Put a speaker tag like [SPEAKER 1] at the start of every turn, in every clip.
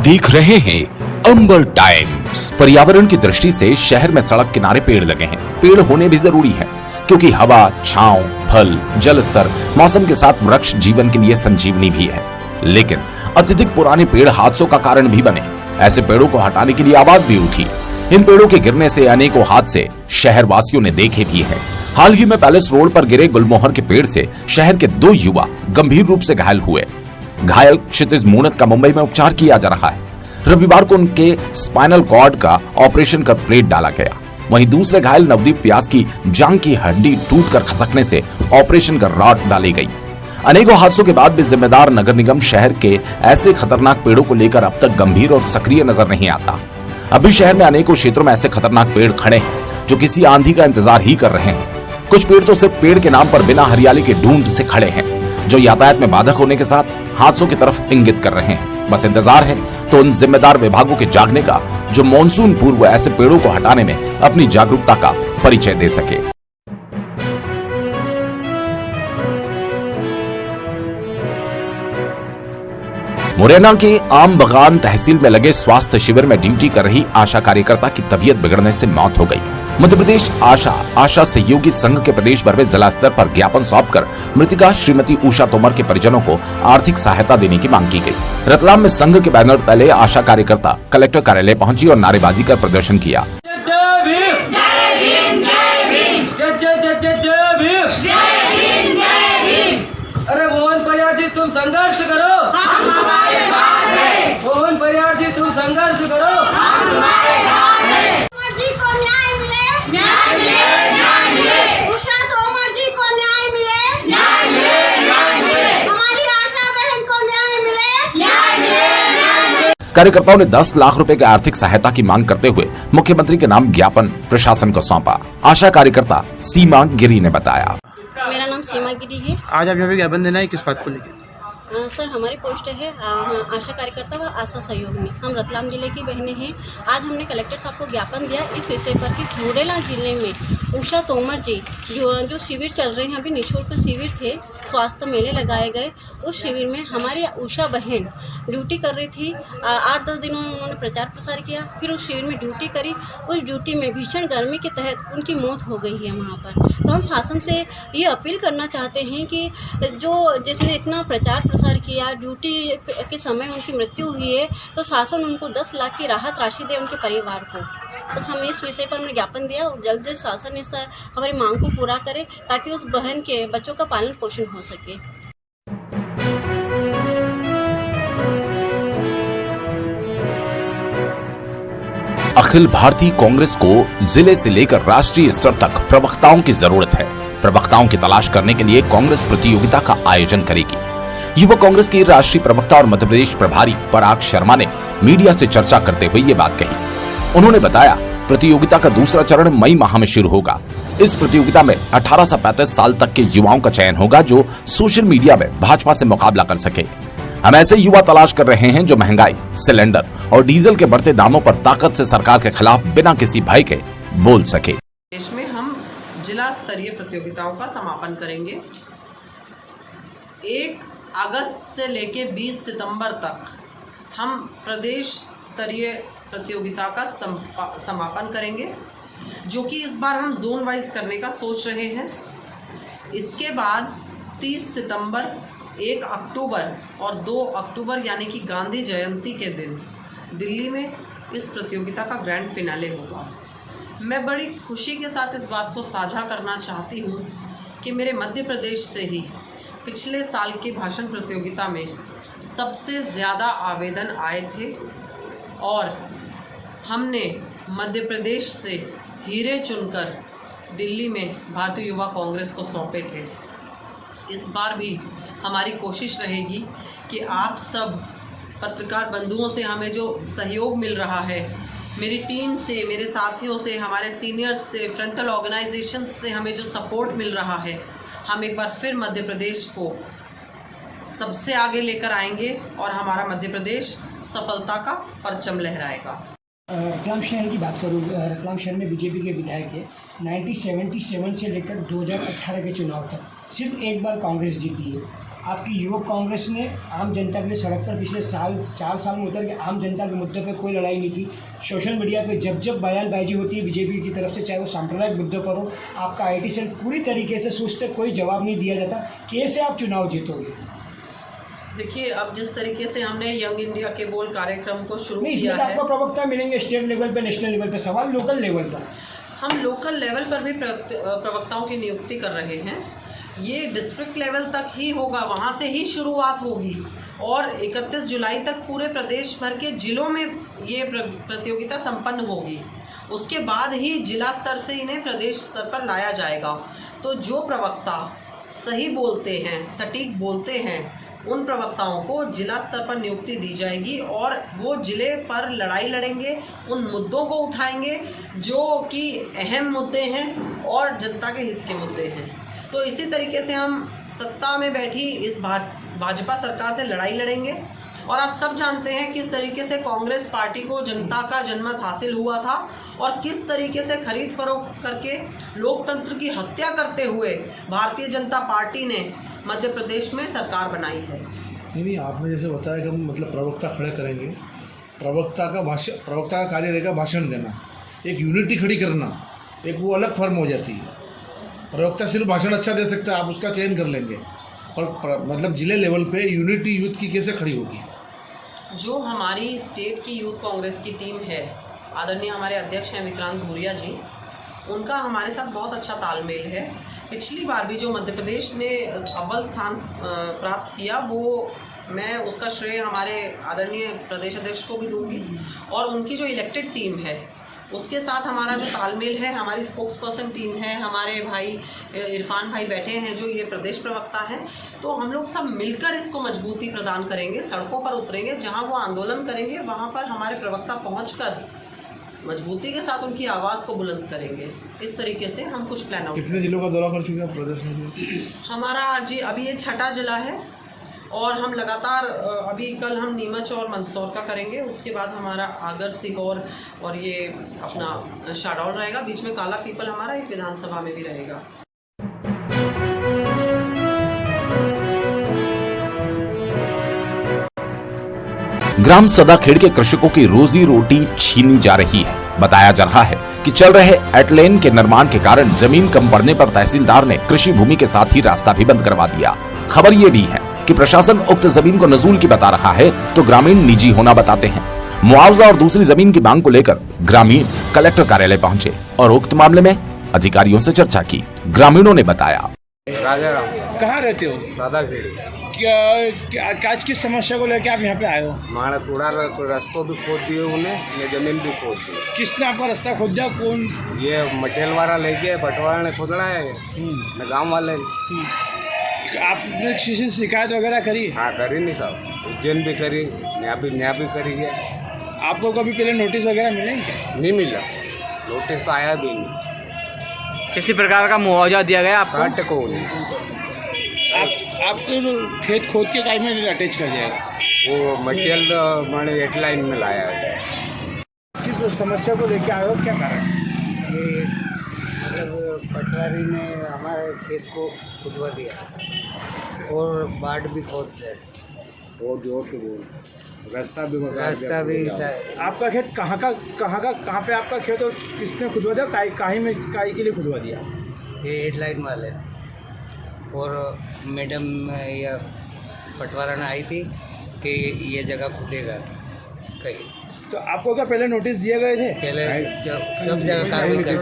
[SPEAKER 1] देख रहे हैं अंबर टाइम्स। पर्यावरण की दृष्टि से शहर में सड़क किनारे पेड़ लगे हैं। पेड़ होने भी जरूरी है क्योंकि हवा, छांव, फल, जल स्तर, मौसम के साथ वृक्ष जीवन के लिए संजीवनी भी है। लेकिन अत्यधिक पुराने पेड़ हादसों का कारण भी बने। ऐसे पेड़ों को हटाने के लिए आवाज भी उठी। इन पेड़ों के गिरने से अनेकों हादसे शहर वासियों ने देखे भी हैं। हाल ही में पैलेस रोड पर गिरे गुलमोहर के पेड़ से शहर के 2 युवा गंभीर रूप से घायल हुए। घायल क्षितिज मूनत का मुंबई में उपचार किया जा रहा है। रविवार को उनके स्पाइनल कॉर्ड का ऑपरेशन कर प्लेट डाला गया। वहीं दूसरे घायल नवदीप व्यास की जांघ की हड्डी टूटकर खसकने से ऑपरेशन कर रॉड डाली गई। अनेकों हादसों के बाद भी जिम्मेदार नगर निगम शहर के ऐसे खतरनाक पेड़ों को लेकर अब तक गंभीर और सक्रिय नजर नहीं आता। अभी शहर में अनेकों क्षेत्रों में ऐसे खतरनाक पेड़ खड़े हैं जो किसी आंधी का इंतजार ही कर रहे हैं। कुछ पेड़ तो सिर्फ पेड़ के नाम पर बिना हरियाली के ढूंढ से खड़े हैं, जो यातायात में बाधक होने के साथ हादसों की तरफ इंगित कर रहे हैं। बस इंतजार है तो उन जिम्मेदार विभागों के जागने का, जो मॉनसून पूर्व ऐसे पेड़ों को हटाने में अपनी जागरूकता का परिचय दे सके। मुरैना के आम बगान तहसील में लगे स्वास्थ्य शिविर में ड्यूटी कर रही आशा कार्यकर्ता की तबीयत बिगड़ने से मौत हो गई। मध्य प्रदेश आशा सहयोगी संघ के प्रदेश भर में जिला स्तर पर ज्ञापन सौंपकर मृतिका श्रीमती उषा तोमर के परिजनों को आर्थिक सहायता देने की मांग की गई। रतलाम में संघ के बैनर तले आशा कार्यकर्ता कलेक्टर कार्यालय पहुंची और नारेबाजी कर प्रदर्शन किया।
[SPEAKER 2] अरे मोहन परियार तुम संघर्ष करो, हम हमारे साथ हैं। मोहन परियार तुम संघर्ष करो, हम हमारे साथ हैं।
[SPEAKER 3] तोमर जी को न्याय मिले,
[SPEAKER 2] न्याय मिले, न्याय मिले।
[SPEAKER 3] उषा तोमर जी को न्याय मिले,
[SPEAKER 2] न्याय मिले, न्याय मिले।
[SPEAKER 3] हमारी आशा बहन को न्याय मिले,
[SPEAKER 2] न्याय मिले, न्याय मिले।
[SPEAKER 1] कार्यकर्ताओं ने 10 लाख रुपए की आर्थिक सहायता की मांग करते हुए मुख्यमंत्री के नाम ज्ञापन प्रशासन को सौंपा। आशा कार्यकर्ता सीमा गिरी ने बताया।
[SPEAKER 4] मेरा नाम सीमा गिरी है।
[SPEAKER 5] आज आप यहाँ पे ज्ञापन देना है, किस बात को लेकर?
[SPEAKER 4] सर, हमारी पोस्ट है आशा कार्यकर्ता व आशा सहयोग में। हम रतलाम जिले की बहनें हैं। आज हमने कलेक्टर साहब को ज्ञापन दिया इस विषय पर कि मुरैना जिले में उषा तोमर जी जो शिविर चल रहे हैं, अभी निःशुल्क शिविर थे, स्वास्थ्य मेले लगाए गए। उस शिविर में हमारी उषा बहन ड्यूटी कर रही थी। 8-10 दिनों में उन्होंने प्रचार प्रसार किया, फिर उस शिविर में ड्यूटी करी। उस ड्यूटी में भीषण गर्मी के तहत उनकी मौत हो गई है वहाँ पर। तो हम शासन से ये अपील करना चाहते हैं कि जिसने इतना प्रचार प्रसार किया, ड्यूटी के समय उनकी मृत्यु हुई है, तो शासन उनको 10 लाख की राहत राशि दे उनके परिवार को। बस हम इस विषय पर हमने ज्ञापन दिया और जल्द से शासन इस हमारी मांग को पूरा करे ताकि उस बहन के बच्चों का पालन पोषण हो सके।
[SPEAKER 1] अखिल भारतीय कांग्रेस को जिले से लेकर राष्ट्रीय स्तर तक प्रवक्ताओं की जरूरत है। प्रवक्ताओं की तलाश करने के लिए कांग्रेस प्रतियोगिता का आयोजन करेगी। युवा कांग्रेस के राष्ट्रीय प्रवक्ता और मध्य प्रदेश प्रभारी पराग शर्मा ने मीडिया से चर्चा करते हुए ये बात कही। उन्होंने बताया, प्रतियोगिता का दूसरा चरण मई माह में शुरू होगा। इस प्रतियोगिता में 18 से 35 साल तक के युवाओं का चयन होगा जो सोशल मीडिया में भाजपा से मुकाबला कर सके। हम ऐसे युवा तलाश कर रहे हैं जो महंगाई, सिलेंडर और डीजल के बढ़ते दामों पर ताकत से सरकार के खिलाफ बिना किसी भय के बोल सके।
[SPEAKER 6] देश में हम जिला स्तरीय प्रतियोगिताओं का समापन करेंगे। 1 अगस्त से लेके 20 सितंबर तक हम प्रदेश स्तरीय प्रतियोगिता का समापन करेंगे, जो कि इस बार हम जोन वाइज करने का सोच रहे हैं। इसके बाद 30 सितंबर, 1 अक्टूबर और 2 अक्टूबर यानी कि गांधी जयंती के दिन दिल्ली में इस प्रतियोगिता का ग्रैंड फिनाले होगा। मैं बड़ी खुशी के साथ इस बात को साझा करना चाहती हूँ कि मेरे मध्य प्रदेश से ही पिछले साल की भाषण प्रतियोगिता में सबसे ज़्यादा आवेदन आए थे और हमने मध्य प्रदेश से हीरे चुनकर दिल्ली में भारतीय युवा कांग्रेस को सौंपे थे। इस बार भी हमारी कोशिश रहेगी कि आप सब पत्रकार बंधुओं से हमें जो सहयोग मिल रहा है, मेरी टीम से, मेरे साथियों से, हमारे सीनियर्स से, फ्रंटल ऑर्गेनाइजेशन से हमें जो सपोर्ट मिल रहा है, हम एक बार फिर मध्य प्रदेश को सबसे आगे लेकर आएंगे और हमारा मध्य प्रदेश सफलता का परचम लहराएगा।
[SPEAKER 7] रतलाम शहर की बात करूँ, रतलाम शहर में बीजेपी के विधायक है। 1977 से लेकर 2018 के चुनाव तक सिर्फ एक बार कांग्रेस जीती है। आपकी युवक कांग्रेस ने आम जनता के लिए सड़क पर पिछले 4 साल में उतर के आम जनता के मुद्दों पे कोई लड़ाई नहीं की। सोशल मीडिया पे जब बयानबाजी होती है बीजेपी की तरफ से, चाहे वो सांप्रदायिक मुद्दों पर हो, आपका IT सेल पूरी तरीके से सुस्त है, कोई जवाब नहीं दिया जाता। कैसे आप चुनाव जीतोगे?
[SPEAKER 6] देखिए, अब जिस तरीके से हमने यंग इंडिया के बोल कार्यक्रम को शुरू
[SPEAKER 7] नहीं,
[SPEAKER 6] किया
[SPEAKER 7] इसमें तो
[SPEAKER 6] है,
[SPEAKER 7] आपको प्रवक्ता मिलेंगे स्टेट लेवल पे, नेशनल लेवल पे, सवाल लोकल लेवल पर।
[SPEAKER 6] हम लोकल लेवल पर भी प्रवक्ताओं की नियुक्ति कर रहे हैं। ये डिस्ट्रिक्ट लेवल तक ही होगा, वहाँ से ही शुरुआत होगी और 31 जुलाई तक पूरे प्रदेश भर के जिलों में ये प्रतियोगिता संपन्न होगी। उसके बाद ही जिला स्तर से इन्हें प्रदेश स्तर पर लाया जाएगा। तो जो प्रवक्ता सही बोलते हैं, सटीक बोलते हैं, उन प्रवक्ताओं को जिला स्तर पर नियुक्ति दी जाएगी और वो जिले पर लड़ाई लड़ेंगे, उन मुद्दों को उठाएंगे जो कि अहम मुद्दे हैं और जनता के हित के मुद्दे हैं। तो इसी तरीके से हम सत्ता में बैठी इस भाजपा सरकार से लड़ाई लड़ेंगे। और आप सब जानते हैं किस तरीके से कांग्रेस पार्टी को जनता का जनमत हासिल हुआ था और किस तरीके से खरीद फरोख्त करके लोकतंत्र की हत्या करते हुए भारतीय जनता पार्टी ने मध्य प्रदेश में सरकार बनाई है।
[SPEAKER 8] नहीं, आपने जैसे बताया कि हम मतलब प्रवक्ता खड़े करेंगे। प्रवक्ता का कार्य रहेगा भाषण देना, एक यूनिटी खड़ी करना, एक वो अलग फर्म हो जाती है। प्रवक्ता सिर्फ भाषण अच्छा दे सकता है, आप उसका चयन कर लेंगे, और मतलब जिले लेवल पे यूनिटी यूथ की कैसे खड़ी होगी?
[SPEAKER 6] जो हमारी स्टेट की यूथ कांग्रेस की टीम है, आदरणीय हमारे अध्यक्ष हैं विक्रांत भूरिया जी, उनका हमारे साथ बहुत अच्छा तालमेल है। पिछली बार भी जो मध्य प्रदेश ने अव्वल स्थान प्राप्त किया, वो मैं उसका श्रेय हमारे आदरणीय प्रदेश अध्यक्ष को भी दूंगी। और उनकी जो इलेक्टेड टीम है उसके साथ हमारा जो तालमेल है, हमारी स्पोक्स पर्सन टीम है, हमारे भाई इरफान भाई बैठे हैं जो ये प्रदेश प्रवक्ता हैं, तो हम लोग सब मिलकर इसको मजबूती प्रदान करेंगे। सड़कों पर उतरेंगे, जहां वो आंदोलन करेंगे वहां पर हमारे प्रवक्ता पहुंचकर मजबूती के साथ उनकी आवाज़ को बुलंद करेंगे। इस तरीके से हम कुछ प्लान आउट।
[SPEAKER 8] कितने जिलों का दौरा कर चुके हैं प्रदेश में?
[SPEAKER 6] हमारा जी अभी ये 6ठा जिला है और हम लगातार अभी कल हम नीमच और मंदसौर का करेंगे। उसके बाद हमारा आगर, सीहोर और ये अपना शाडौल रहेगा। बीच में काला पीपल हमारा एक विधानसभा में भी रहेगा।
[SPEAKER 1] ग्राम सदाखेड़ के कृषकों की रोजी रोटी छीनी जा रही है। बताया जा रहा है कि चल रहे एटलेन के निर्माण के कारण जमीन कम पड़ने पर तहसीलदार ने कृषि भूमि के साथ ही रास्ता भी बंद करवा दिया। खबर ये भी है कि प्रशासन उक्त जमीन को नजूल की बता रहा है तो ग्रामीण निजी होना बताते हैं। मुआवजा और दूसरी जमीन की मांग को लेकर ग्रामीण कलेक्टर कार्यालय पहुंचे और उक्त मामले में अधिकारियों से चर्चा की। ग्रामीणों ने बताया,
[SPEAKER 9] राजाराम
[SPEAKER 7] कहाँ रहते हो?
[SPEAKER 9] सादाखेड़ी।
[SPEAKER 7] क्या किस समस्या को लेकर आप यहाँ पे आए हो?
[SPEAKER 9] मारा थोड़ा रास्तों भी खोद दिए उन्हें, ये जमीन भी खोद दी।
[SPEAKER 7] किसने आपका रास्ता खोद दिया? कौन?
[SPEAKER 9] ये मटेल वाला ले गया, बटवारा ने खोदना है न गाँव वाले।
[SPEAKER 7] आपने किसी से शिकायत वगैरह करी?
[SPEAKER 9] हाँ करी नहीं साहब, उज्जैन भी करी, न्याय भी करी है।
[SPEAKER 7] आपको कभी पहले नोटिस वगैरह मिले क्या?
[SPEAKER 9] नहीं मिला, नोटिस तो आया भी नहीं।
[SPEAKER 5] किसी प्रकार का मुआवजा दिया गया आपको?
[SPEAKER 9] काट को नहीं।
[SPEAKER 7] आपको खेत खोद के टाइम में अटैच कर जाएगा?
[SPEAKER 9] वो मटेरियल मैंने एक लाइन में लाया है।
[SPEAKER 7] किस समस्या को लेके आए हो, क्या कारण?
[SPEAKER 10] मतलब पटवारी ने हमारे खेत को खुदवा दिया और बाट भी खोद दिया,
[SPEAKER 9] वो जोर के बोल रास्ता भी
[SPEAKER 7] आपका खेत कहाँ पे आपका खेत और किसने खुदवा दिया? काहे के लिए खुदवा दिया?
[SPEAKER 10] ये 8 लाइन वाले और मैडम या पटवारा ने आई थी कि ये जगह खुदेगा कहीं।
[SPEAKER 7] तो आपको क्या पहले नोटिस दिए गए थे?
[SPEAKER 10] पहले सब जगह कार्रवाई कर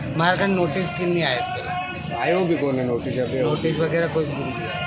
[SPEAKER 10] हमारे का नोटिस क्यों नहीं आया? पहले
[SPEAKER 9] आयो भी कौन है
[SPEAKER 10] नोटिस वगैरह कुछ भी नहीं दिया।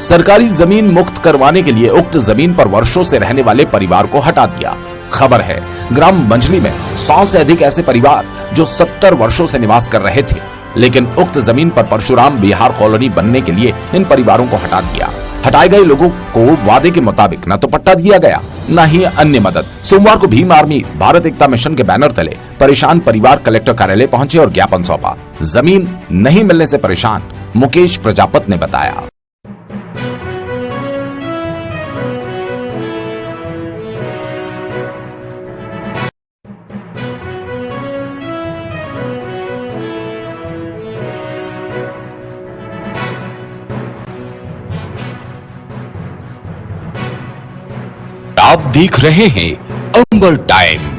[SPEAKER 1] सरकारी जमीन मुक्त करवाने के लिए उक्त जमीन पर वर्षों से रहने वाले परिवार को हटा दिया। खबर है ग्राम मंझली में 100 से अधिक ऐसे परिवार जो 70 वर्षों से निवास कर रहे थे, लेकिन उक्त जमीन पर परशुराम बिहार कॉलोनी बनने के लिए इन परिवारों को हटा दिया। हटाए गए लोगों को वादे के मुताबिक न तो पट्टा दिया गया, न ही अन्य मदद। सोमवार को भीम आर्मी भारत एकता मिशन के बैनर तले परेशान परिवार कलेक्टर कार्यालय पहुंचे और ज्ञापन सौंपा। जमीन नहीं मिलने से परेशान मुकेश प्रजापत ने बताया, आप देख रहे हैं अंबर टाइम।